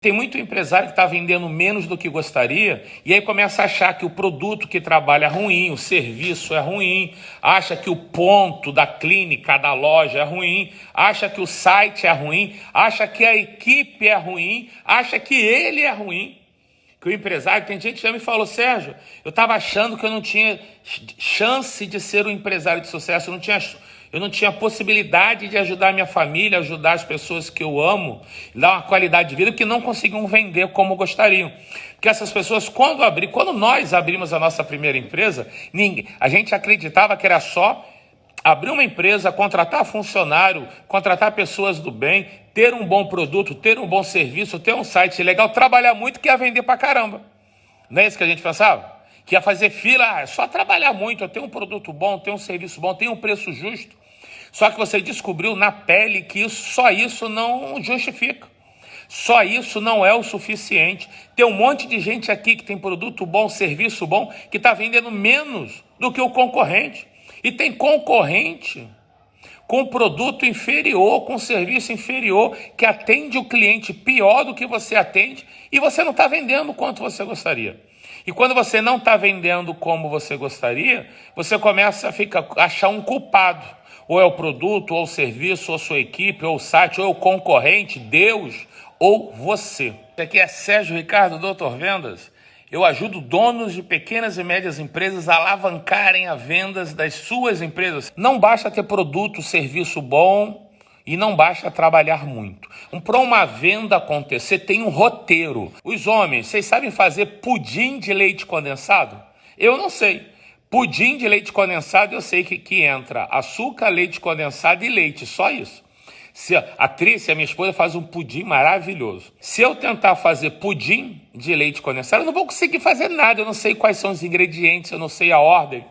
Tem muito empresário que está vendendo menos do que gostaria e aí começa a achar que o produto que trabalha é ruim, o serviço é ruim, acha que o ponto da clínica, da loja é ruim, acha que o site é ruim, acha que a equipe é ruim, acha que ele é ruim. Que o empresário, tem gente que já me falou, Sérgio, eu estava achando que eu não tinha chance de ser um empresário de sucesso, eu não tinha possibilidade de ajudar a minha família, ajudar as pessoas que eu amo, dar uma qualidade de vida, porque não conseguiam vender como gostariam. Porque essas pessoas, quando nós abrimos a nossa primeira empresa, a gente acreditava que era só abrir uma empresa, contratar funcionário, contratar pessoas do bem, ter um bom produto, ter um bom serviço, ter um site legal, trabalhar muito, que ia vender pra caramba. Não é isso que a gente pensava? Que ia fazer fila, é só trabalhar muito, eu tenho um produto bom, tenho um serviço bom, tenho um preço justo. Só que você descobriu na pele que só isso não justifica. Só isso não é o suficiente. Tem um monte de gente aqui que tem produto bom, serviço bom, que está vendendo menos do que o concorrente. E tem concorrente com produto inferior, com serviço inferior, que atende o cliente pior do que você atende, e você não está vendendo quanto você gostaria. E quando você não está vendendo como você gostaria, você começa a achar um culpado. Ou é o produto, ou o serviço, ou a sua equipe, ou o site, ou é o concorrente, Deus, ou você. Aqui é Sérgio Ricardo, Doutor Vendas. Eu ajudo donos de pequenas e médias empresas a alavancarem as vendas das suas empresas. Não basta ter produto, serviço bom e não basta trabalhar muito. Para uma venda acontecer, tem um roteiro. Os homens, vocês sabem fazer pudim de leite condensado? Eu não sei. Pudim de leite condensado, eu sei que entra açúcar, leite condensado e leite, só isso. A Trícia, minha esposa, faz um pudim maravilhoso. Se eu tentar fazer pudim de leite condensado, eu não vou conseguir fazer nada. Eu não sei quais são os ingredientes, eu não sei a ordem.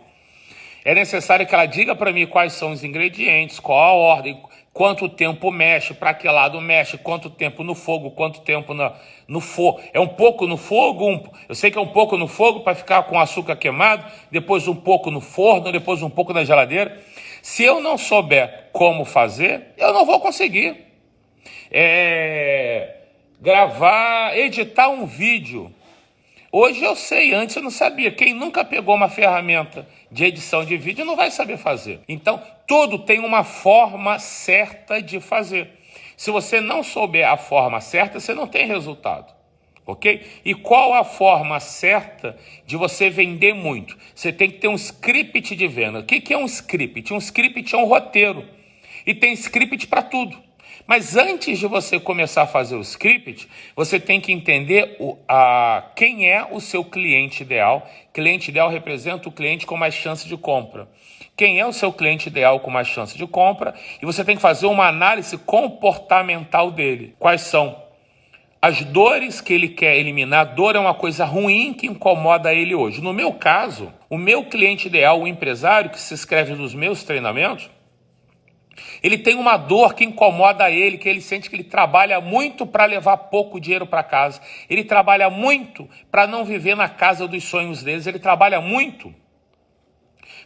É necessário que ela diga para mim quais são os ingredientes, qual a ordem, quanto tempo mexe, para que lado mexe, quanto tempo no fogo, quanto tempo no fogo. É um pouco no fogo, eu sei que é um pouco no fogo para ficar com o açúcar queimado, depois um pouco no forno, depois um pouco na geladeira. Se eu não souber como fazer, eu não vou conseguir editar um vídeo. Hoje eu sei, antes eu não sabia. Quem nunca pegou uma ferramenta de edição de vídeo não vai saber fazer. Então, tudo tem uma forma certa de fazer. Se você não souber a forma certa, você não tem resultado. Ok? E qual a forma certa de você vender muito? Você tem que ter um script de venda. O que é um script? Um script é um roteiro. E tem script para tudo. Mas antes de você começar a fazer o script, você tem que entender quem é o seu cliente ideal. Cliente ideal representa o cliente com mais chance de compra. Quem é o seu cliente ideal com mais chance de compra? E você tem que fazer uma análise comportamental dele. Quais são as dores que ele quer eliminar? A dor é uma coisa ruim que incomoda ele hoje. No meu caso, o meu cliente ideal, o empresário que se inscreve nos meus treinamentos, ele tem uma dor que incomoda ele, que ele sente que ele trabalha muito para levar pouco dinheiro para casa. Ele trabalha muito para não viver na casa dos sonhos deles. Ele trabalha muito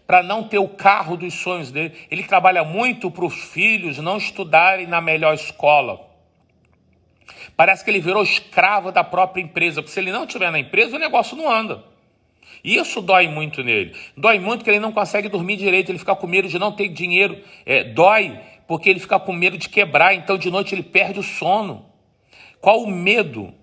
para não ter o carro dos sonhos dele. Ele trabalha muito para os filhos não estudarem na melhor escola. Parece que ele virou escravo da própria empresa, porque se ele não estiver na empresa, o negócio não anda. E isso dói muito nele. Dói muito que ele não consegue dormir direito, ele fica com medo de não ter dinheiro. Dói porque ele fica com medo de quebrar, então de noite ele perde o sono. Qual o medo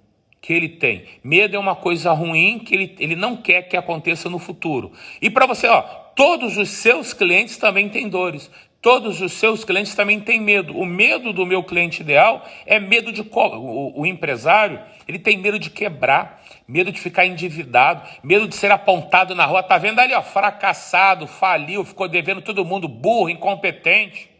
que ele tem? Medo é uma coisa ruim que ele não quer que aconteça no futuro. E para você, todos os seus clientes também têm dores. Todos os seus clientes também têm medo. O medo do meu cliente ideal é medo de... O empresário, ele tem medo de quebrar, medo de ficar endividado, medo de ser apontado na rua. Tá vendo ali, fracassado, faliu, ficou devendo todo mundo, burro, incompetente.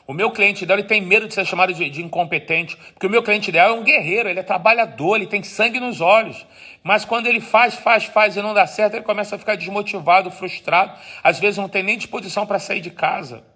O meu cliente ideal, ele tem medo de ser chamado de incompetente, porque o meu cliente ideal é um guerreiro, ele é trabalhador, ele tem sangue nos olhos. Mas quando ele faz e não dá certo, ele começa a ficar desmotivado, frustrado. Às vezes não tem nem disposição para sair de casa.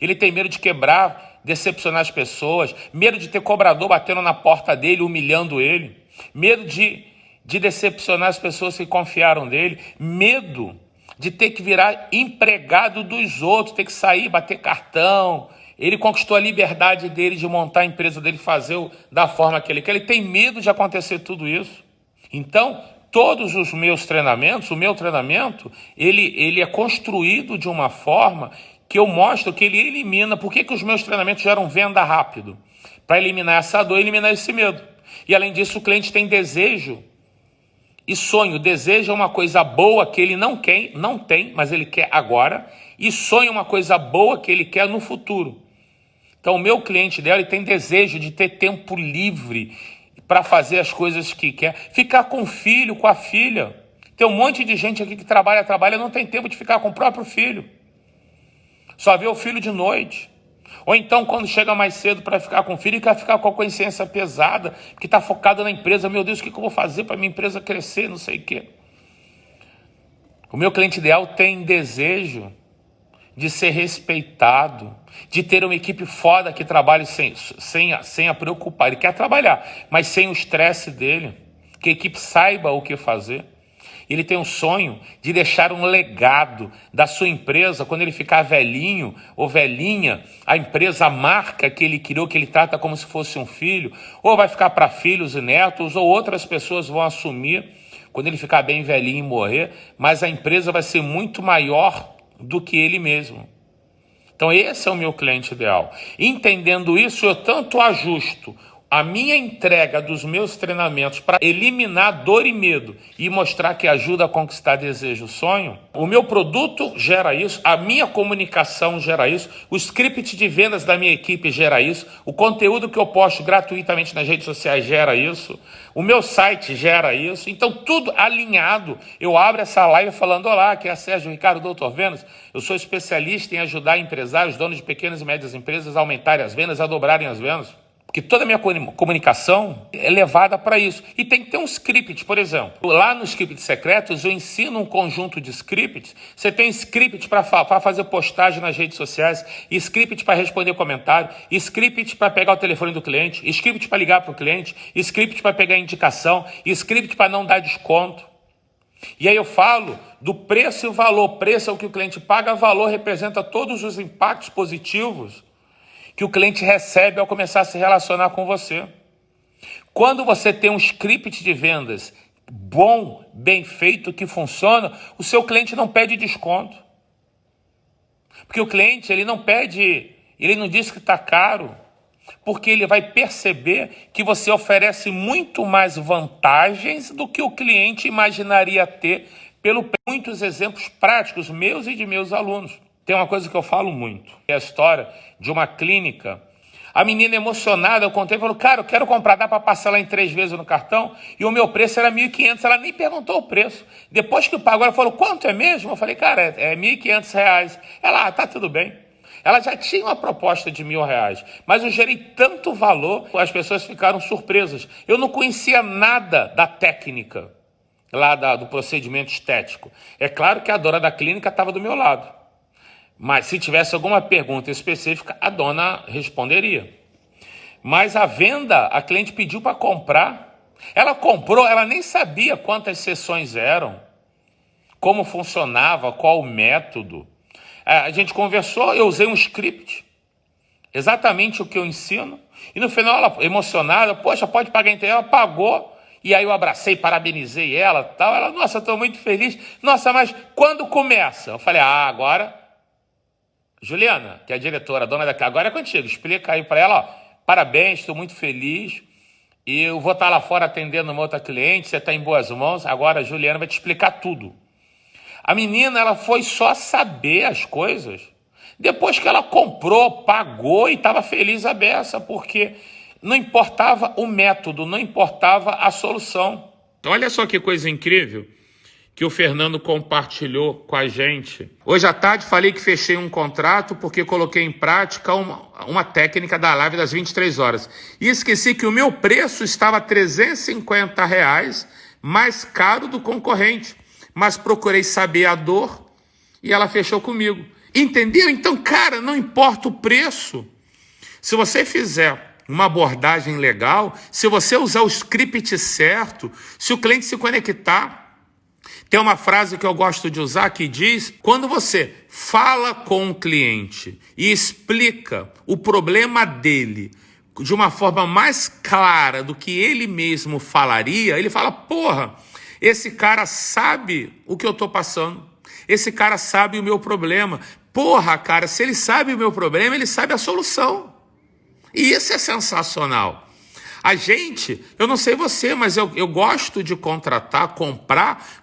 Ele tem medo de quebrar, decepcionar as pessoas, medo de ter cobrador batendo na porta dele, humilhando ele, medo de decepcionar as pessoas que confiaram nele, medo de ter que virar empregado dos outros, ter que sair, bater cartão, Ele conquistou a liberdade dele de montar a empresa dele, fazer da forma que ele quer. Ele tem medo de acontecer tudo isso. Então, todos os meus treinamentos, o meu treinamento, ele é construído de uma forma que eu mostro que ele elimina. Por que os meus treinamentos geram venda rápido? Para eliminar essa dor e eliminar esse medo. E além disso, o cliente tem desejo e sonho. Desejo é uma coisa boa que ele não tem, mas ele quer agora. E sonho é uma coisa boa que ele quer no futuro. Então, o meu cliente dela, ele tem desejo de ter tempo livre para fazer as coisas que quer. Ficar com o filho, com a filha. Tem um monte de gente aqui que trabalha, não tem tempo de ficar com o próprio filho. Só vê o filho de noite. Ou então, quando chega mais cedo para ficar com o filho, quer ficar com a consciência pesada, porque está focado na empresa. Meu Deus, o que eu vou fazer para minha empresa crescer, não sei o quê. O meu cliente ideal tem desejo de ser respeitado, de ter uma equipe foda que trabalhe sem a preocupar. Ele quer trabalhar, mas sem o estresse dele, que a equipe saiba o que fazer. Ele tem um sonho de deixar um legado da sua empresa. Quando ele ficar velhinho ou velhinha, a empresa, a marca que ele criou, que ele trata como se fosse um filho, ou vai ficar para filhos e netos, ou outras pessoas vão assumir quando ele ficar bem velhinho e morrer, mas a empresa vai ser muito maior do que ele mesmo. Então esse é o meu cliente ideal. Entendendo isso, eu tanto ajusto a minha entrega dos meus treinamentos para eliminar dor e medo e mostrar que ajuda a conquistar desejo, sonho. O meu produto gera isso, a minha comunicação gera isso, o script de vendas da minha equipe gera isso, o conteúdo que eu posto gratuitamente nas redes sociais gera isso, o meu site gera isso. Então tudo alinhado. Eu abro essa live falando: olá, aqui é Sérgio Ricardo, Doutor Vendas. Eu sou especialista em ajudar empresários, donos de pequenas e médias empresas a aumentarem as vendas, a dobrarem as vendas. Porque toda a minha comunicação é levada para isso. E tem que ter um script, por exemplo. Lá no Script Secretos eu ensino um conjunto de scripts. Você tem script para fazer postagem nas redes sociais, script para responder comentário, script para pegar o telefone do cliente, script para ligar para o cliente, script para pegar indicação, script para não dar desconto. E aí eu falo do preço e o valor. Preço é o que o cliente paga, valor representa todos os impactos positivos que o cliente recebe ao começar a se relacionar com você. Quando você tem um script de vendas bom, bem feito, que funciona, o seu cliente não pede desconto. Porque o cliente, ele não diz que está caro, porque ele vai perceber que você oferece muito mais vantagens do que o cliente imaginaria ter, pelo muitos exemplos práticos meus e de meus alunos. Tem uma coisa que eu falo muito, é a história de uma clínica. A menina emocionada, eu contei, falou: cara, eu quero comprar, dá para parcelar em 3 vezes no cartão? E o meu preço era R$1.500, ela nem perguntou o preço. Depois que pagou, ela falou: quanto é mesmo? Eu falei: cara, é R$1.500. Ela: tá tudo bem. Ela já tinha uma proposta de R$1.000, mas eu gerei tanto valor, as pessoas ficaram surpresas. Eu não conhecia nada da técnica lá do procedimento estético. É claro que a dona da clínica estava do meu lado. Mas se tivesse alguma pergunta específica, a dona responderia. Mas a venda, a cliente pediu para comprar. Ela comprou, ela nem sabia quantas sessões eram, como funcionava, qual o método. A gente conversou, eu usei um script, exatamente o que eu ensino. E no final, ela emocionada: poxa, pode pagar inteiro. Ela pagou. E aí eu abracei, parabenizei ela, tal. Ela: nossa, estou muito feliz. Nossa, mas quando começa? Eu falei: agora... Juliana, que é a diretora, a dona da casa, agora é contigo. Explica aí para ela: parabéns, estou muito feliz. E eu vou estar lá fora atendendo uma outra cliente, você está em boas mãos. Agora a Juliana vai te explicar tudo. A menina, ela foi só saber as coisas depois que ela comprou, pagou e estava feliz a beça, porque não importava o método, não importava a solução. Então, olha só que coisa incrível que o Fernando compartilhou com a gente. Hoje à tarde falei que fechei um contrato porque coloquei em prática uma técnica da live das 23 horas. E esqueci que o meu preço estava R$350 mais caro do concorrente. Mas procurei saber a dor e ela fechou comigo. Entendeu? Então, cara, não importa o preço. Se você fizer uma abordagem legal, se você usar o script certo, se o cliente se conectar, Tem uma frase que eu gosto de usar que diz: quando você fala com o cliente e explica o problema dele de uma forma mais clara do que ele mesmo falaria, ele fala: porra, esse cara sabe o que eu estou passando, esse cara sabe o meu problema. Porra, cara, se ele sabe o meu problema, ele sabe a solução. E isso é sensacional. A gente, eu não sei você, mas eu gosto de comprar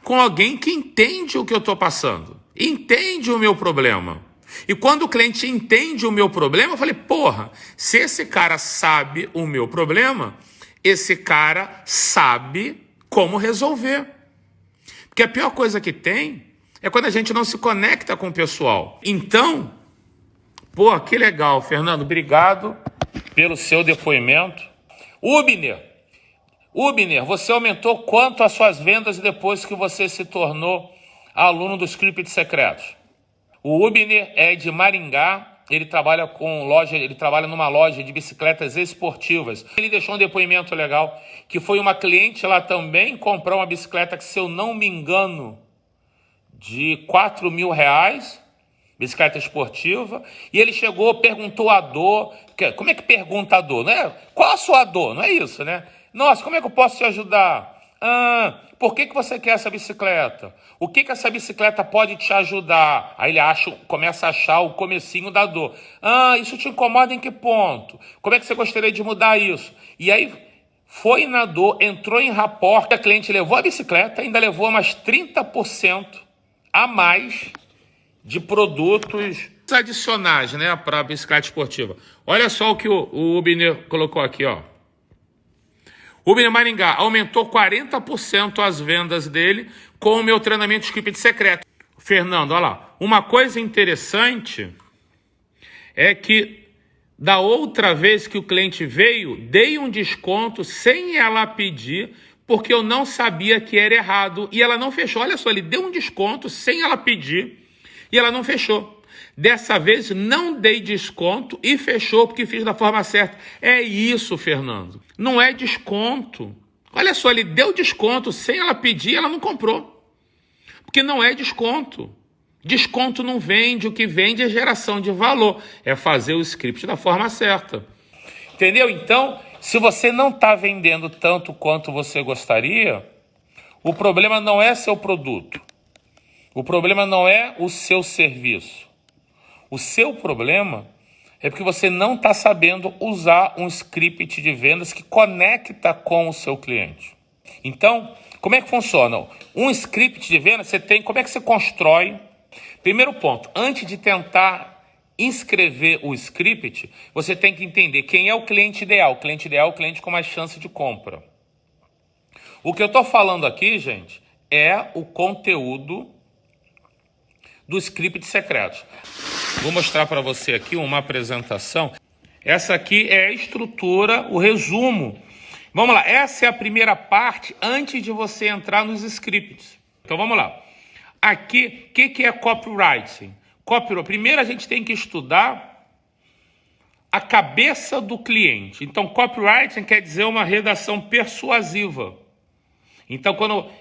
com alguém que entende o que eu estou passando, entende o meu problema. E quando o cliente entende o meu problema, eu falei: porra, se esse cara sabe o meu problema, esse cara sabe como resolver. Porque a pior coisa que tem é quando a gente não se conecta com o pessoal. Então, pô, que legal, Fernando, obrigado pelo seu depoimento. Ubner, você aumentou quanto as suas vendas depois que você se tornou aluno do Script Secretos? O Ubner é de Maringá, ele trabalha numa loja de bicicletas esportivas. Ele deixou um depoimento legal, que foi uma cliente lá também comprar uma bicicleta que, se eu não me engano, de R$4.000, bicicleta esportiva, e ele chegou, perguntou a dor. Como é que pergunta a dor? Não é? Qual a sua dor? Não é isso, né? Nossa, como é que eu posso te ajudar? Por que você quer essa bicicleta? O que essa bicicleta pode te ajudar? Aí ele começa a achar o comecinho da dor. Isso te incomoda em que ponto? Como é que você gostaria de mudar isso? E aí foi na dor, entrou em rapport, a cliente levou a bicicleta, ainda levou umas 30% a mais de produtos adicionais, né, para a bicicleta esportiva. Olha só o que o Ubner colocou aqui, ó. Ubner Maringá aumentou 40% as vendas dele com o meu treinamento Script Secreto. Fernando, olha lá. Uma coisa interessante é que da outra vez que o cliente veio, dei um desconto sem ela pedir, porque eu não sabia que era errado e ela não fechou. Olha só, ele deu um desconto sem ela pedir e ela não fechou. Dessa vez não dei desconto e fechou porque fiz da forma certa. É isso, Fernando. Não é desconto. Olha só, ele deu desconto sem ela pedir e ela não comprou. Porque não é desconto. Desconto não vende, o que vende é geração de valor. É fazer o script da forma certa. Entendeu? Então, se você não está vendendo tanto quanto você gostaria, o problema não é seu produto. O problema não é o seu serviço. O seu problema é porque você não está sabendo usar um script de vendas que conecta com o seu cliente. Então, como é que funciona? Um script de vendas, como é que você constrói? Primeiro ponto, antes de tentar inscrever o script, você tem que entender quem é o cliente ideal. O cliente ideal é o cliente com mais chance de compra. O que eu estou falando aqui, gente, é o conteúdo do Script Secretos. Vou mostrar para você aqui uma apresentação. Essa aqui é a estrutura, o resumo. Vamos lá, essa é a primeira parte antes de você entrar nos scripts. Então vamos lá. Aqui, o que é copywriting? Primeiro a gente tem que estudar a cabeça do cliente. Então copywriting quer dizer uma redação persuasiva. Então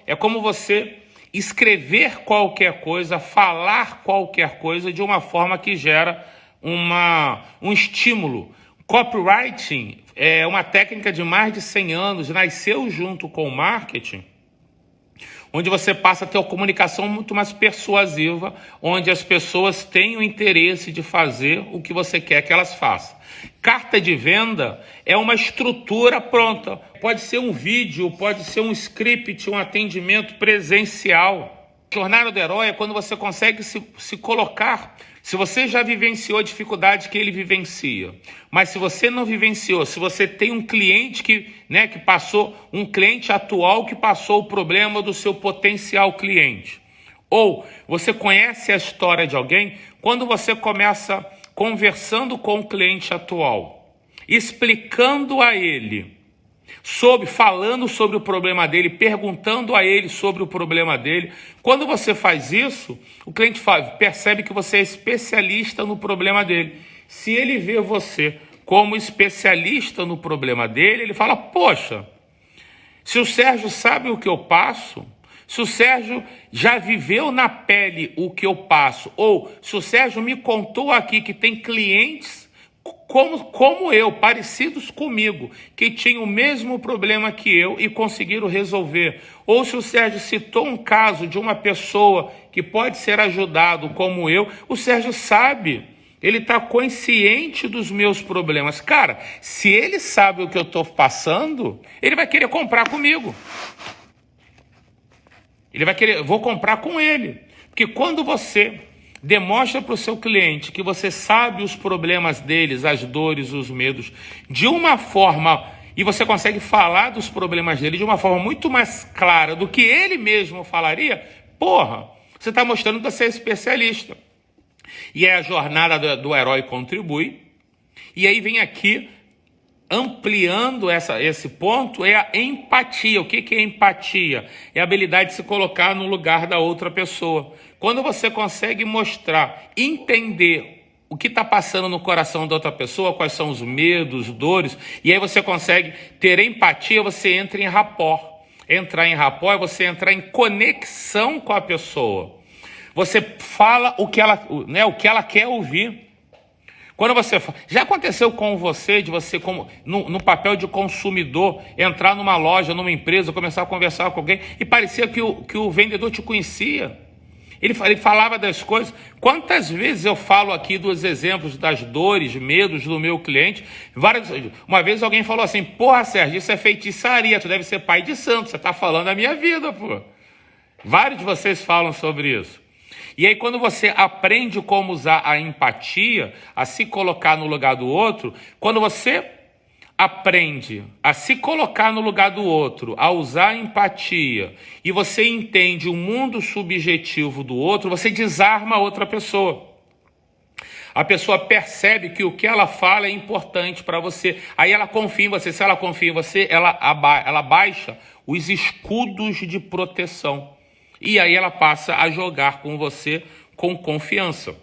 é como você escrever qualquer coisa, falar qualquer coisa de uma forma que gera um estímulo. Copywriting é uma técnica de mais de 100 anos, nasceu junto com o marketing, onde você passa a ter uma comunicação muito mais persuasiva, onde as pessoas têm o interesse de fazer o que você quer que elas façam. Carta de venda é uma estrutura pronta. Pode ser um vídeo, pode ser um script, um atendimento presencial. Jornada do herói é quando você consegue se colocar. Se você já vivenciou a dificuldade que ele vivencia, mas se você não vivenciou, se você tem um cliente que passou, um cliente atual que passou o problema do seu potencial cliente, ou você conhece a história de alguém, quando você começa conversando com o cliente atual, explicando a ele, falando sobre o problema dele, perguntando a ele sobre o problema dele. Quando você faz isso, o cliente percebe que você é especialista no problema dele. Se ele vê você como especialista no problema dele, ele fala: poxa, se o Sérgio sabe o que eu passo, Se o Sérgio já viveu na pele o que eu passo, ou se o Sérgio me contou aqui que tem clientes como eu, parecidos comigo, que tinham o mesmo problema que eu e conseguiram resolver, ou se o Sérgio citou um caso de uma pessoa que pode ser ajudado como eu, o Sérgio sabe, ele está consciente dos meus problemas. Cara, se ele sabe o que eu estou passando, ele vai querer comprar comigo. Ele vai querer, vou comprar com ele. Porque quando você demonstra para o seu cliente que você sabe os problemas deles, as dores, os medos, de uma forma, e você consegue falar dos problemas dele de uma forma muito mais clara do que ele mesmo falaria, porra, você está mostrando que você é especialista. E é a jornada do herói contribui. E aí vem aqui, ampliando esse ponto, é a empatia. O que é empatia? É a habilidade de se colocar no lugar da outra pessoa. Quando você consegue mostrar, entender o que está passando no coração da outra pessoa, quais são os medos, dores, e aí você consegue ter empatia, você entra em rapport. Entrar em rapport é você entrar em conexão com a pessoa. Você fala o que ela quer ouvir. Quando você já aconteceu com você, de você como no papel de consumidor, entrar numa loja, numa empresa, começar a conversar com alguém e parecia que o vendedor te conhecia. Ele falava das coisas. Quantas vezes eu falo aqui dos exemplos das dores, medos do meu cliente? Uma vez alguém falou assim, porra, Sérgio, isso é feitiçaria, tu deve ser pai de santo, você está falando da minha vida, pô. Vários de vocês falam sobre isso. E aí quando você aprende como usar a empatia, a se colocar no lugar do outro, quando você aprende a se colocar no lugar do outro, a usar a empatia, e você entende o mundo subjetivo do outro, você desarma a outra pessoa. A pessoa percebe que o que ela fala é importante para você. Aí ela confia em você. Se ela confia em você, ela baixa os escudos de proteção. E aí ela passa a jogar com você com confiança.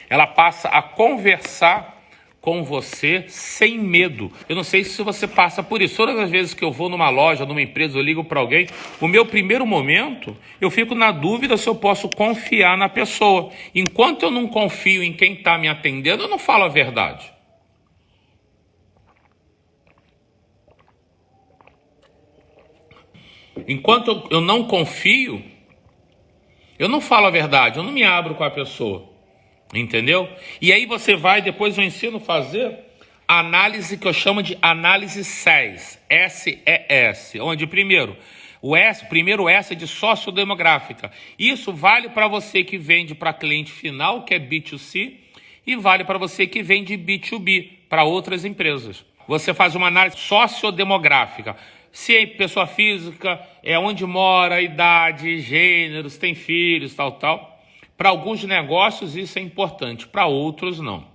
Ela passa a conversar com você sem medo. Eu não sei se você passa por isso. Todas as vezes que eu vou numa loja, numa empresa, eu ligo para alguém, o meu primeiro momento, eu fico na dúvida se eu posso confiar na pessoa. Enquanto eu não confio em quem está me atendendo, eu não falo a verdade. Enquanto eu não confio, eu não falo a verdade, eu não me abro com a pessoa, entendeu? E aí você vai, depois eu ensino a fazer a análise que eu chamo de análise SES, S-E-S, onde primeiro o S é de sociodemográfica. Isso vale para você que vende para cliente final, que é B2C, e vale para você que vende B2B, para outras empresas. Você faz uma análise sociodemográfica. Se é pessoa física, é onde mora, idade, gêneros, tem filhos, tal. Para alguns negócios isso é importante, para outros não.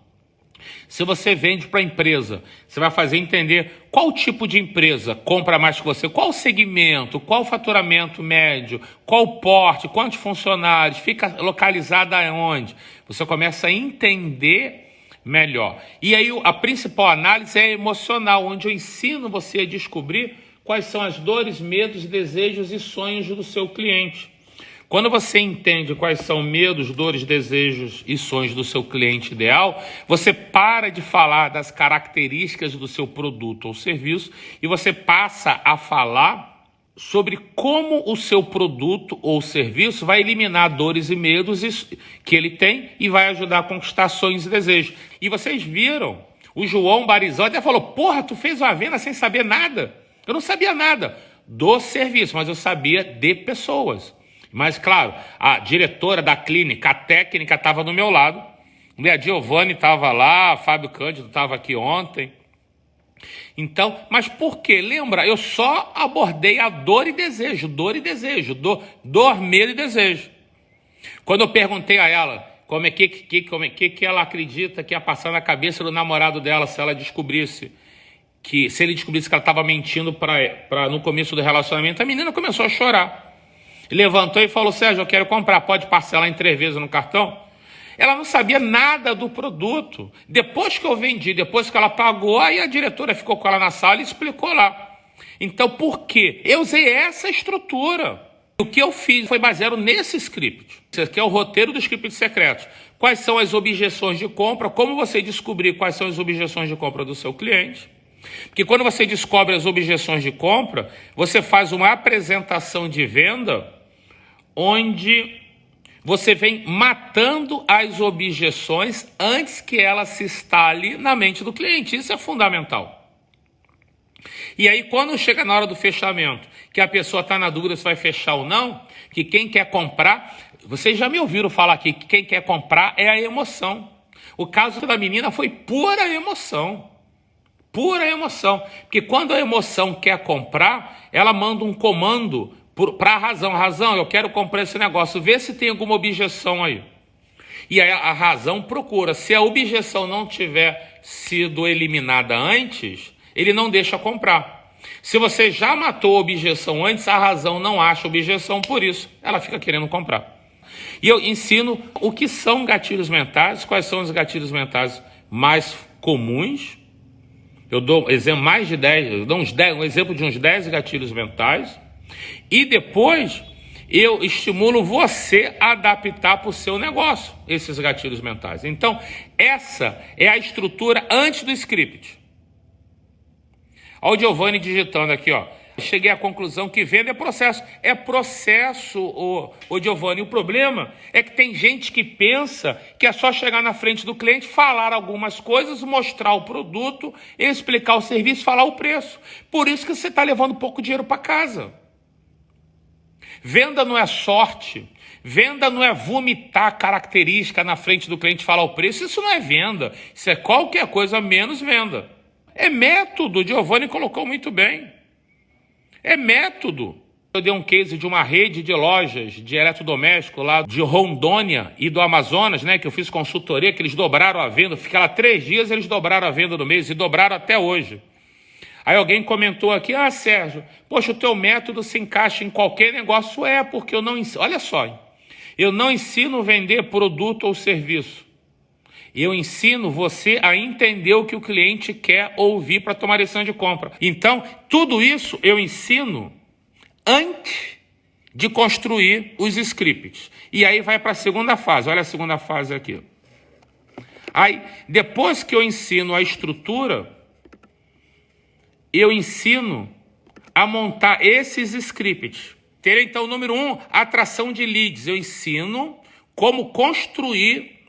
Se você vende para a empresa, você vai fazer entender qual tipo de empresa compra mais que você, qual segmento, qual faturamento médio, qual porte, quantos funcionários, fica localizada aonde. Você começa a entender melhor. E aí a principal análise é emocional, onde eu ensino você a descobrir quais são as dores, medos, desejos e sonhos do seu cliente. Quando você entende quais são medos, dores, desejos e sonhos do seu cliente ideal, você para de falar das características do seu produto ou serviço e você passa a falar sobre como o seu produto ou serviço vai eliminar dores e medos que ele tem e vai ajudar a conquistar sonhos e desejos. E vocês viram, o João Barizão até falou, porra, tu fez uma venda sem saber nada. Eu não sabia nada do serviço, mas eu sabia de pessoas. Mas, claro, a diretora da clínica, a técnica, estava do meu lado. A Giovanni estava lá, a Fábio Cândido estava aqui ontem. Então, mas por quê? Lembra, eu só abordei a dor e desejo, dor, medo e desejo. Quando eu perguntei a ela como é que ela acredita que ia passar na cabeça do namorado dela se ela descobrisse se ele descobrisse que ela estava mentindo no começo do relacionamento, a menina começou a chorar. Levantou e falou, Sérgio, eu quero comprar, pode parcelar em 3 vezes no cartão? Ela não sabia nada do produto. Depois que eu vendi, depois que ela pagou, aí a diretora ficou com ela na sala e explicou lá. Então, por quê? Eu usei essa estrutura. O que eu fiz foi baseado nesse script. Esse aqui é o roteiro do script secreto. Quais são as objeções de compra, como você descobrir quais são as objeções de compra do seu cliente. Porque quando você descobre as objeções de compra, você faz uma apresentação de venda onde você vem matando as objeções antes que ela se instale na mente do cliente. Isso é fundamental. E aí, quando chega na hora do fechamento, que a pessoa está na dúvida se vai fechar ou não, que quem quer comprar, vocês já me ouviram falar aqui, que quem quer comprar é a emoção. O caso da menina foi pura emoção. Pura emoção. Porque quando a emoção quer comprar, ela manda um comando para a razão. Razão, eu quero comprar esse negócio. Vê se tem alguma objeção aí. E aí a razão procura. Se a objeção não tiver sido eliminada antes, ele não deixa comprar. Se você já matou a objeção antes, a razão não acha objeção, por isso ela fica querendo comprar. E eu ensino o que são gatilhos mentais, quais são os gatilhos mentais mais comuns. Eu dou exemplo, mais de 10, eu dou um exemplo de uns 10 gatilhos mentais. E depois eu estimulo você a adaptar para o seu negócio esses gatilhos mentais. Então, essa é a estrutura antes do script. Olha o Giovanni digitando aqui, ó. Cheguei à conclusão que venda é processo. É processo, ô Giovanni. O problema é que tem gente que pensa que é só chegar na frente do cliente, falar algumas coisas, mostrar o produto, explicar o serviço, falar o preço. Por isso que você está levando pouco dinheiro para casa. Venda não é sorte. Venda não é vomitar característica na frente do cliente e falar o preço. Isso não é venda. Isso é qualquer coisa menos venda. É método, o Giovanni colocou muito bem. É método. Eu dei um case de uma rede de lojas de eletrodoméstico lá de Rondônia e do Amazonas, né? Que eu fiz consultoria, que eles dobraram a venda. Fiquei lá 3 dias, eles dobraram a venda do mês e dobraram até hoje. Aí alguém comentou aqui, Sérgio, poxa, o teu método se encaixa em qualquer negócio. É, porque eu não ensino. Olha só, hein? Eu não ensino a vender produto ou serviço. Eu ensino você a entender o que o cliente quer ouvir para tomar decisão de compra. Então, tudo isso eu ensino antes de construir os scripts. E aí vai para a segunda fase. Olha a segunda fase aqui. Aí, depois que eu ensino a estrutura, eu ensino a montar esses scripts. Ter, então, número 1, atração de leads. Eu ensino como construir.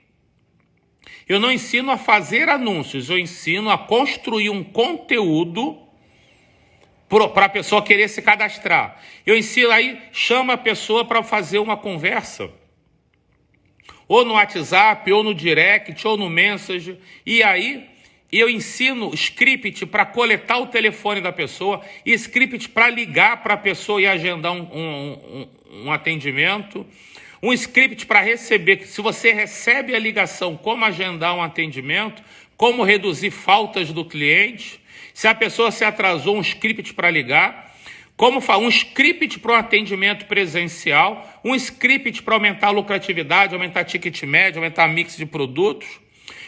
Eu não ensino a fazer anúncios, eu ensino a construir um conteúdo para a pessoa querer se cadastrar. Eu ensino aí, chama a pessoa para fazer uma conversa. Ou no WhatsApp, ou no direct, ou no Messenger. E aí eu ensino script para coletar o telefone da pessoa e script para ligar para a pessoa e agendar um atendimento. Um script para receber, se você recebe a ligação, como agendar um atendimento, como reduzir faltas do cliente, se a pessoa se atrasou, um script para ligar, como um script para um atendimento presencial, um script para aumentar a lucratividade, aumentar ticket médio, aumentar mix de produtos,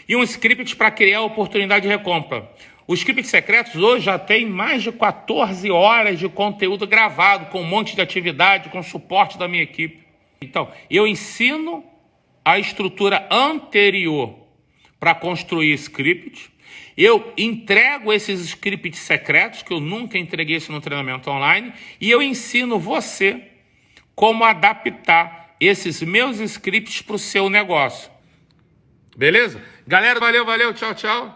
e um script para criar oportunidade de recompra. Os scripts secretos hoje já tem mais de 14 horas de conteúdo gravado, com um monte de atividade, com suporte da minha equipe. Então, eu ensino a estrutura anterior para construir script. Eu entrego esses scripts secretos, que eu nunca entreguei isso no treinamento online, e eu ensino você como adaptar esses meus scripts para o seu negócio. Beleza? Galera, valeu, tchau, tchau.